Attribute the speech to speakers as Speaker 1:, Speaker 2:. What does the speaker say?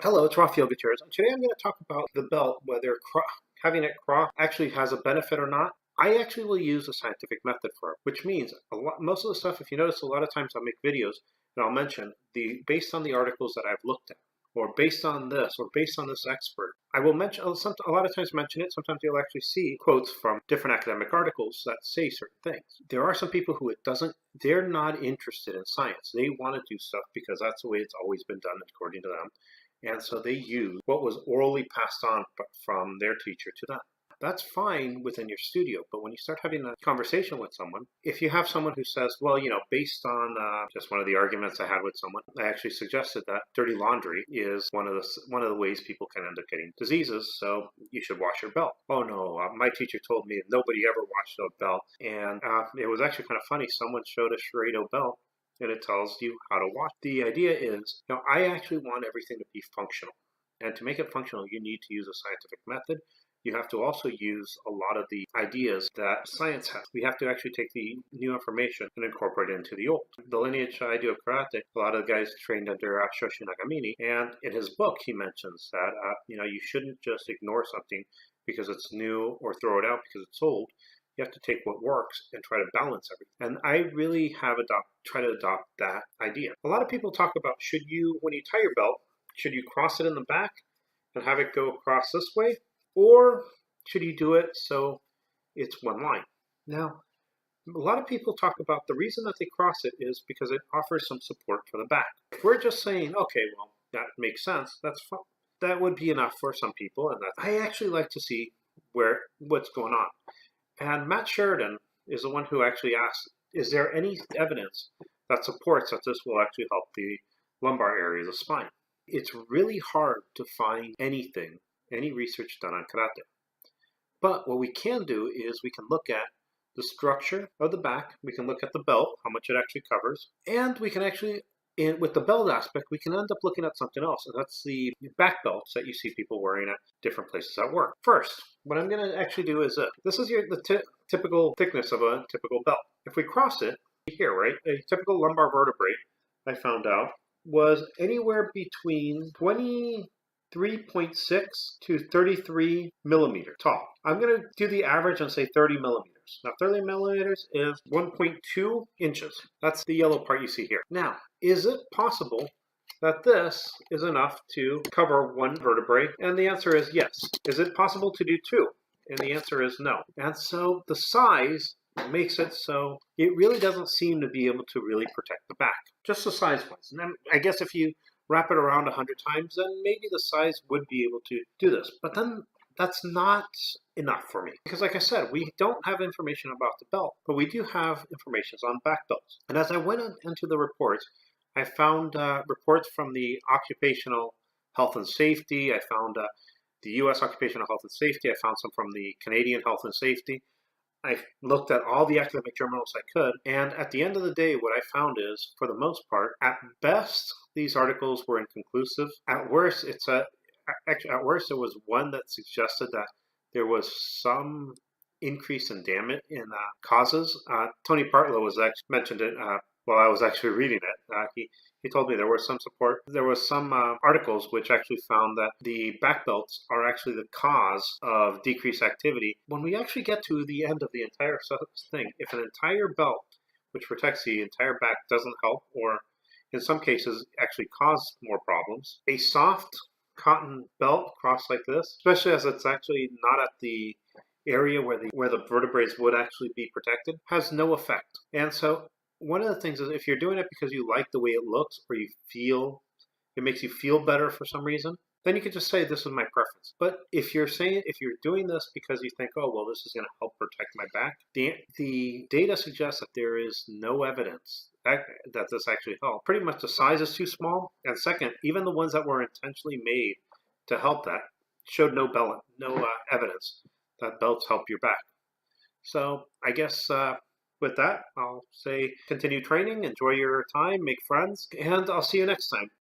Speaker 1: Hello, it's Rafael Gutierrez, and today I'm going to talk about the belt, whether having it cross actually has a benefit or not. I actually will use a scientific method for it, which means most of the stuff, if you notice, a lot of times I'll make videos and I'll mention based on the articles that I've looked at, or based on this, or based on this expert. I will mention, a lot of times mention it. Sometimes you'll actually see quotes from different academic articles that say certain things. There are some people who they're not interested in science. They want to do stuff because that's the way it's always been done, according to them. And so they use what was orally passed on from their teacher to them. That's fine within your studio, but when you start having a conversation with someone, if you have someone who says, well, based on just one of the arguments I had with someone, I actually suggested that dirty laundry is one of the ways people can end up getting diseases, so you should wash your belt. Oh no, my teacher told me nobody ever washed a belt, and it was actually kind of funny. Someone showed a Schrader belt and it tells you how to wash. The idea is, I actually want everything to be functional. And to make it functional, you need to use a scientific method. You have to also use a lot of the ideas that science has. We have to actually take the new information and incorporate it into the old. The lineage I do of karate, a lot of the guys trained under Shoshi Nagamine, and in his book he mentions that you shouldn't just ignore something because it's new or throw it out because it's old. You have to take what works and try to balance everything. And I really try to adopt that idea. A lot of people talk about when you tie your belt, should you cross it in the back and have it go across this way? Or should you do it so it's one line? Now, a lot of people talk about the reason that they cross it is because it offers some support for the back. If we're just saying, okay, well, that makes sense, that's fine. That would be enough for some people, and I actually like to see what's going on. And Matt Sheridan is the one who actually asked, is there any evidence that supports that this will actually help the lumbar area of the spine? It's really hard to find any research done on karate. But what we can do is we can look at the structure of the back, we can look at the belt, how much it actually covers, and we can actually, with the belt aspect, we can end up looking at something else, and that's the back belts that you see people wearing at different places at work. First, what I'm going to actually do is, this is the typical thickness of a typical belt. If we cross it, here, right, a typical lumbar vertebrae, I found out, was anywhere between 23.6 to 33 millimeters tall. I'm going to do the average and say 30 millimeters. Now, 30 millimeters is 1.2 inches. That's the yellow part you see here. Now, is it possible that this is enough to cover one vertebrae? And the answer is yes. Is it possible to do two? And the answer is no. And so the size makes it so it really doesn't seem to be able to really protect the back, just the size wise. And then I guess if you wrap it around 100 times, then maybe the size would be able to do this. But then that's not enough for me. Because like I said, we don't have information about the belt, but we do have information on back belts. And as I went into the reports, I found reports from the Occupational Health and Safety. I found the U.S. Occupational Health and Safety. I found some from the Canadian Health and Safety. I looked at all the academic journals I could, and at the end of the day, what I found is, for the most part, at best, these articles were inconclusive. At worst, at worst, there was one that suggested that there was some increase in damage in causes. Tony Partlow was actually mentioned it while I was actually reading it. He told me there was some support. There was some articles which actually found that the back belts are actually the cause of decreased activity. When we actually get to the end of the entire thing, if an entire belt which protects the entire back doesn't help, or in some cases actually cause more problems, a soft cotton belt crossed like this, especially as it's actually not at the area where the vertebrae would actually be protected, has no effect. And so one of the things is, if you're doing it because you like the way it looks, or it makes you feel better for some reason, then you could just say this is my preference. But if you're doing this because you think, oh well, this is going to help protect my back, the data suggests that there is no evidence that this actually helps. Pretty much the size is too small, and second, even the ones that were intentionally made to help that showed no evidence that belts help your back. So I guess with that, I'll say continue training, enjoy your time, make friends, and I'll see you next time.